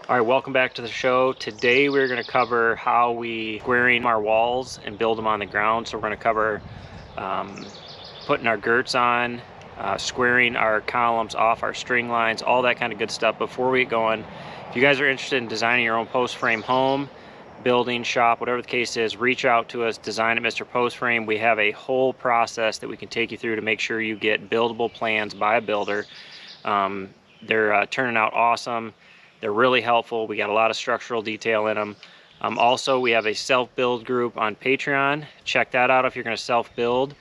All right, welcome back to the show. Today we're going to cover how we squaring our walls and build them on the ground. So we're going to cover putting our girts on, squaring our columns off our string lines, all that kind of good stuff. Before we get going, if you guys are interested in designing your own post frame home, building, shop, whatever the case is, reach out to us, Design at Mr. Post Frame. We have a whole process that we can take you through to make sure you get buildable plans by a builder. They're turning out awesome. They're really helpful. We got a lot of structural detail in them. Also, we have a self-build group on Patreon. Check that out if you're going to self-build.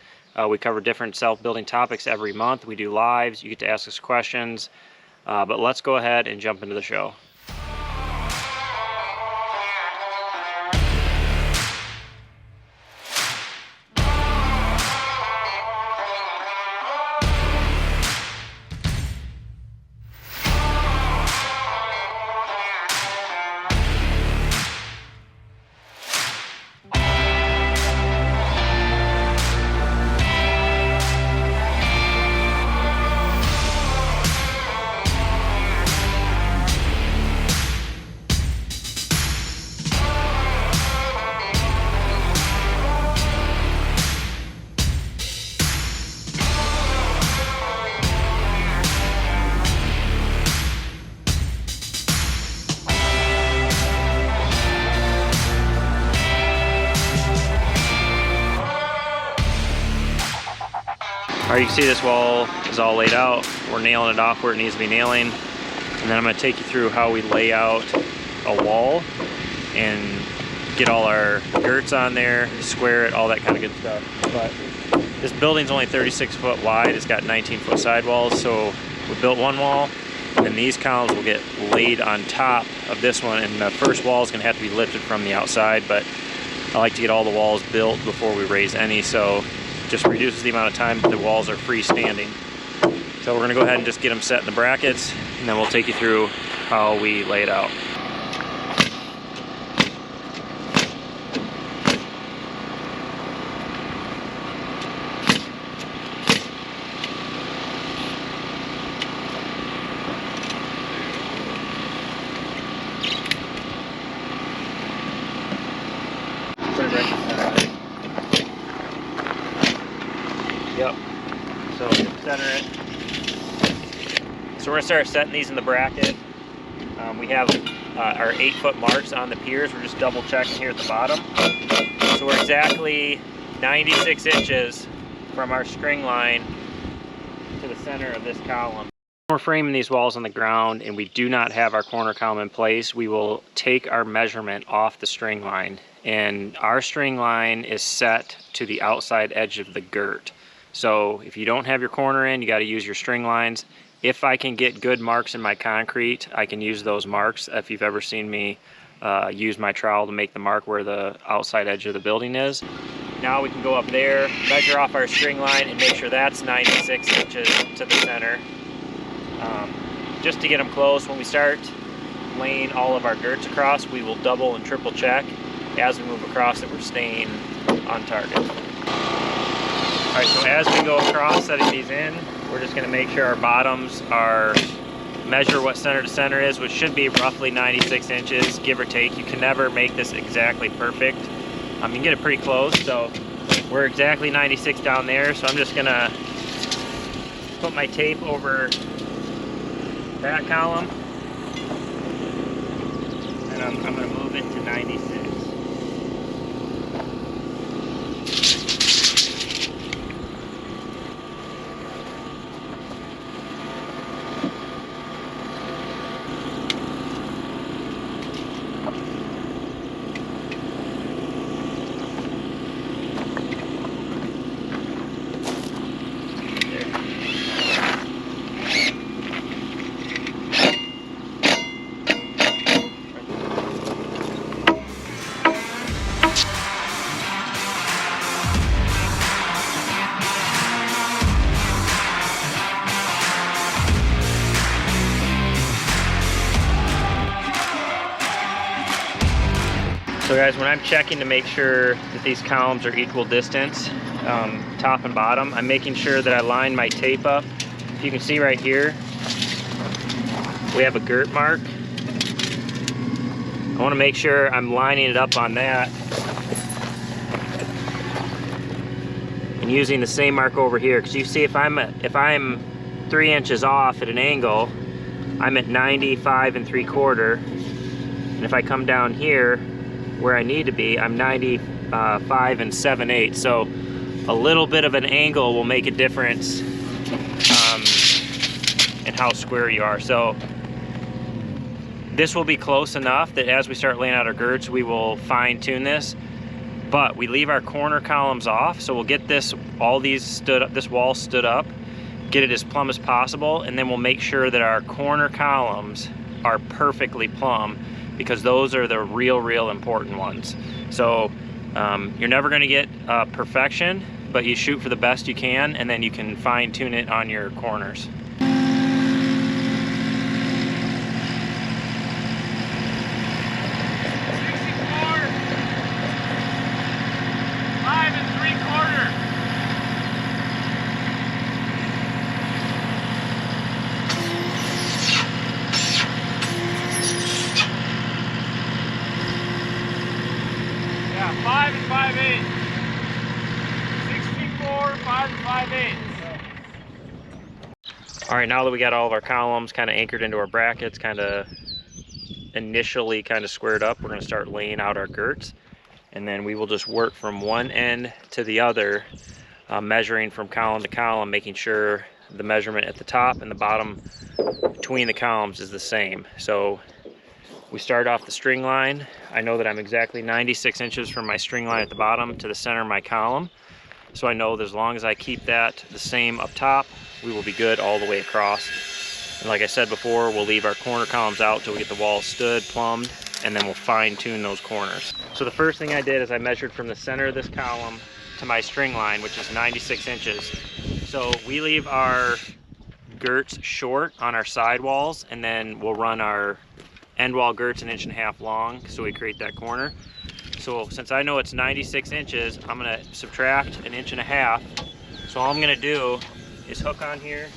We cover different self-building topics every month. We do lives. You get to ask us questions. But let's go ahead and jump into the show. All right, you can see this wall is all laid out. We're nailing it off where it needs to be nailing. And then I'm going to take you through how we lay out a wall and get all our girts on there, square it, all that kind of good stuff. But this building's only 36 foot wide. It's got 19 foot sidewalls. So we built one wall, and then these columns will get laid on top of this one. And the first wall is going to have to be lifted from the outside, but I like to get all the walls built before we raise any. So just reduces the amount of time that the walls are freestanding. So we're going to go ahead and just get them set in the brackets, and then we'll take you through how we lay it out. Yep. So center it. So we're gonna start setting these in the bracket. We have our 8-foot marks on the piers. We're just double checking here at the bottom. So we're exactly 96 inches from our string line to the center of this column. We're framing these walls on the ground and we do not have our corner column in place. We will take our measurement off the string line, and our string line is set to the outside edge of the girt. So if you don't have your corner in, you got to use your string lines. If I can get good marks in my concrete, I can use those marks. If you've ever seen me use my trowel to make the mark where the outside edge of the building is. Now we can go up there, measure off our string line, and make sure that's 96 inches to the center. Just to get them close, when we start laying all of our girts across, we will double and triple check as we move across that we're staying on target. All right, so as we go across setting these in, we're just going to make sure our bottoms are, measure what center to center is, which should be roughly 96 inches, give or take. You can never make this exactly perfect. You can get it pretty close, so we're exactly 96 down there. So I'm just going to put my tape over that column, and I'm going to move it to 96. So guys, when I'm checking to make sure that these columns are equal distance, top and bottom, I'm making sure that I line my tape up. If you can see right here, we have a girt mark. want to make sure I'm lining it up on that. And using the same mark over here, because you see if I'm 3 inches off at an angle, I'm at 95 3/4, and if I come down here where I need to be, I'm 95 7/8. So a little bit of an angle will make a difference in how square you are. So this will be close enough that as we start laying out our girts, we will fine tune this. But we leave our corner columns off, so we'll get this wall stood up, get it as plumb as possible, and then we'll make sure that our corner columns are perfectly plumb, because those are the real important ones. So you're never going to get perfection, but you shoot for the best you can, and then you can fine tune it on your corners. Yeah, 5 5/8. 64, 5 5/8. All right, now that we got all of our columns kind of anchored into our brackets, kind of initially kind of squared up, we're going to start laying out our girts, and then we will just work from one end to the other, measuring from column to column, making sure the measurement at the top and the bottom between the columns is the same. So we start off the string line. I know that I'm exactly 96 inches from my string line at the bottom to the center of my column. So I know that as long as I keep that the same up top, we will be good all the way across. And like I said before, we'll leave our corner columns out till we get the wall stood, plumbed, and then we'll fine tune those corners. So the first thing I did is I measured from the center of this column to my string line, which is 96 inches. So we leave our girts short on our sidewalls, and then we'll run our end wall girts 1.5 inches long, so we create that corner. So since I know it's 96 inches, I'm gonna subtract 1.5 inches. So all I'm gonna do is hook on here,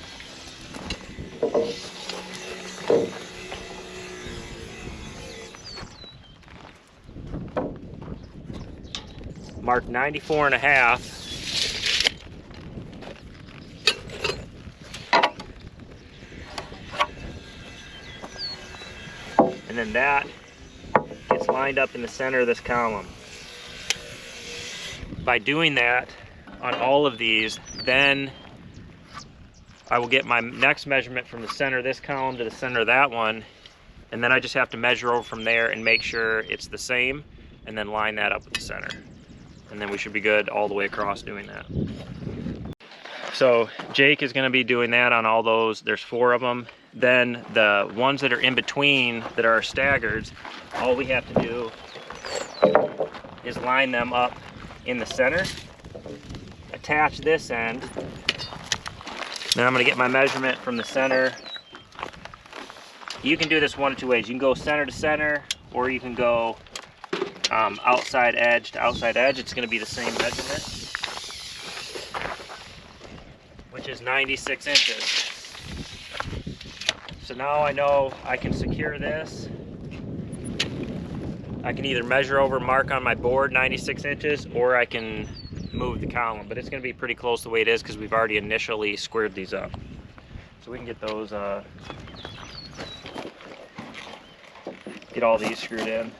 mark 94.5, and then that gets lined up in the center of this column. By doing that on all of these, then I will get my next measurement from the center of this column to the center of that one, and then I just have to measure over from there and make sure it's the same, and then line that up with the center. And then we should be good all the way across doing that. So Jake is going to be doing that on all those. There's 4 of them. Then the ones that are in between that are staggered, all we have to do is line them up in the center, attach this end, then I'm going to get my measurement from the center. You can do this one of 2 ways. You can go center to center, or you can go outside edge to outside edge. It's going to be the same measurement, which is 96 inches. So now I know I can secure this. I can either measure over, mark on my board 96 inches, or I can move the column, but it's going to be pretty close the way it is because we've already initially squared these up. So we can get those, get all these screwed in.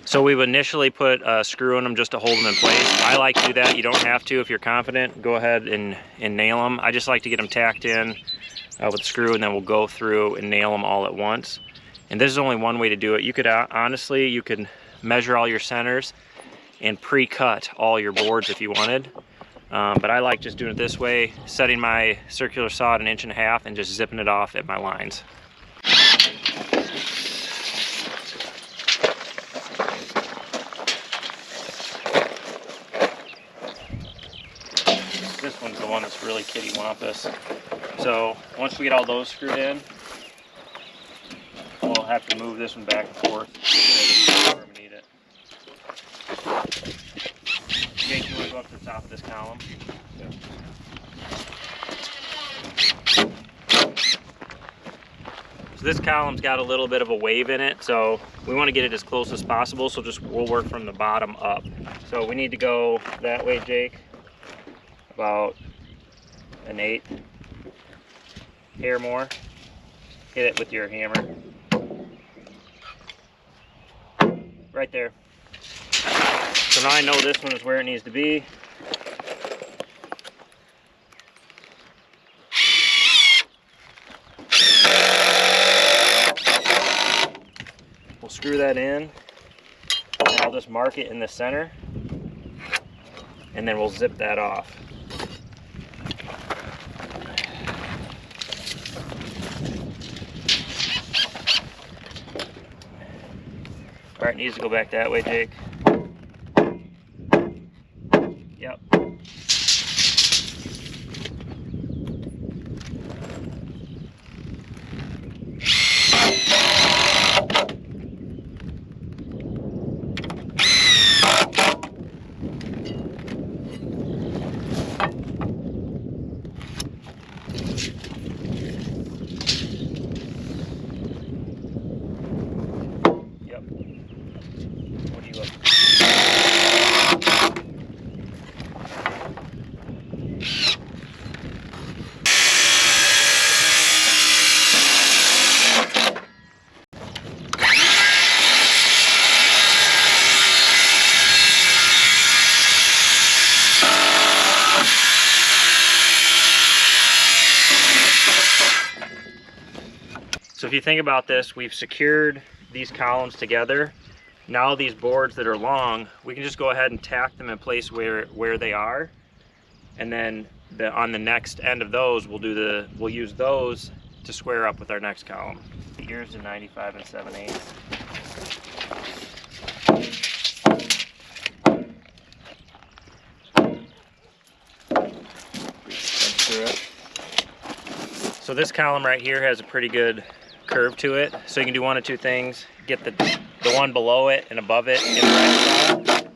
So we've initially put a screw in them just to hold them in place. I like to do that. You don't have to. If you're confident, go ahead and nail them. I just like to get them tacked in with a screw, and then we'll go through and nail them all at once. And this is only one way to do it. You could honestly, you could measure all your centers and pre-cut all your boards if you wanted. But I like just doing it this way, setting my circular saw at 1.5 inches and just zipping it off at my lines. this one's the one that's really kittywampus. So once we get all those screwed in, we'll have to move this one back and forth where we need it. Jake, you want to go up to the top of this column? Yeah. So this column's got a little bit of a wave in it, so we want to get it as close as possible, so we'll work from the bottom up. So we need to go that way, Jake, about an 1/8 hair more. Hit it with your hammer. Right there. So now I know this one is where it needs to be. We'll screw that in, and I'll just mark it in the center, and then we'll zip that off. All right, it needs to go back that way, Jake. Yep. So if you think about this, we've secured these columns together. Now these boards that are long, we can just go ahead and tack them in place where they are, and then on the next end of those, we'll use those to square up with our next column. Here's the 95 7/8. So this column right here has a pretty good curve to it, so you can do one of two things: get the one below it and above it in the right spot.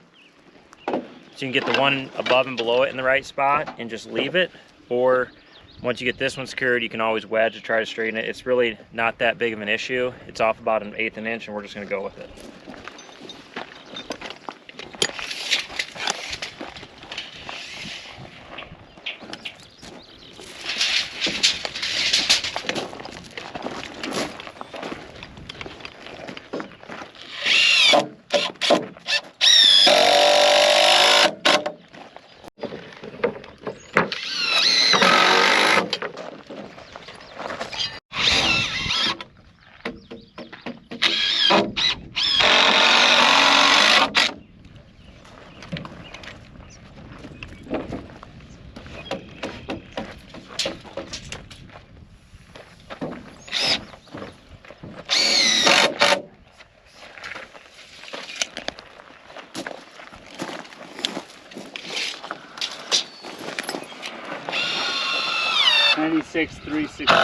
So you can get the one above and below it in the right spot and just leave it, or once you get this one secured, you can always wedge to try to straighten it. It's really not that big of an issue. It's off about 1/8 inch, and we're just going to go with it. Six 360. Let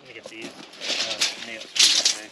me get these nail screws away.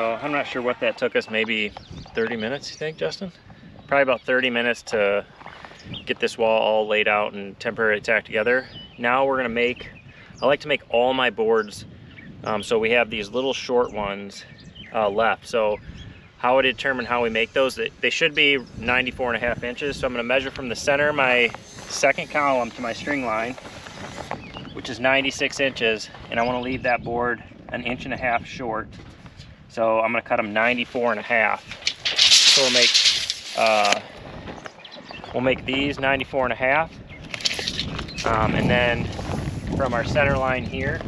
So I'm not sure what that took us, maybe 30 minutes, you think, Justin? Probably about 30 minutes to get this wall all laid out and temporarily tacked together. Now we're gonna make, I like to make all my boards, so we have these little short ones left. So how I determine how we make those, they should be 94.5 inches. So I'm gonna measure from the center of my second column to my string line, which is 96 inches, and I wanna leave that board 1.5 inches short. So I'm gonna cut them 94.5. So we'll make these 94.5. And then from our center line here,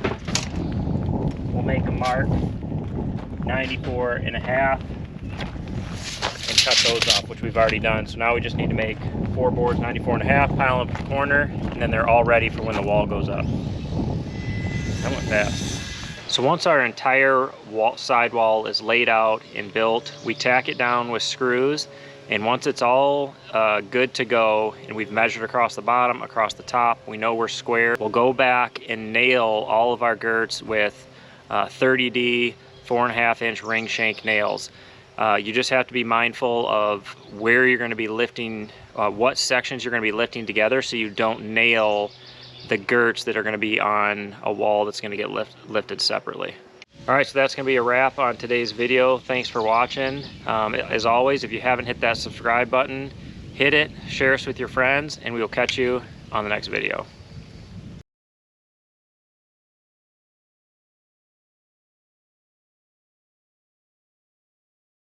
we'll make a mark 94.5 and cut those off, which we've already done. So now we just need to make 4 boards 94.5, pile them up in the corner, and then they're all ready for when the wall goes up. That went fast. So once our entire sidewall is laid out and built, we tack it down with screws, and once it's all good to go and we've measured across the bottom, across the top, we know we're square, we'll go back and nail all of our girts with 30D 4.5 inch ring shank nails. You just have to be mindful of where you're going to be lifting, what sections you're going to be lifting together, so you don't nail the girts that are going to be on a wall that's going to get lifted separately. All right, so that's going to be a wrap on today's video. Thanks for watching. As always, if you haven't hit that subscribe button, hit it, share us with your friends, and we will catch you on the next video.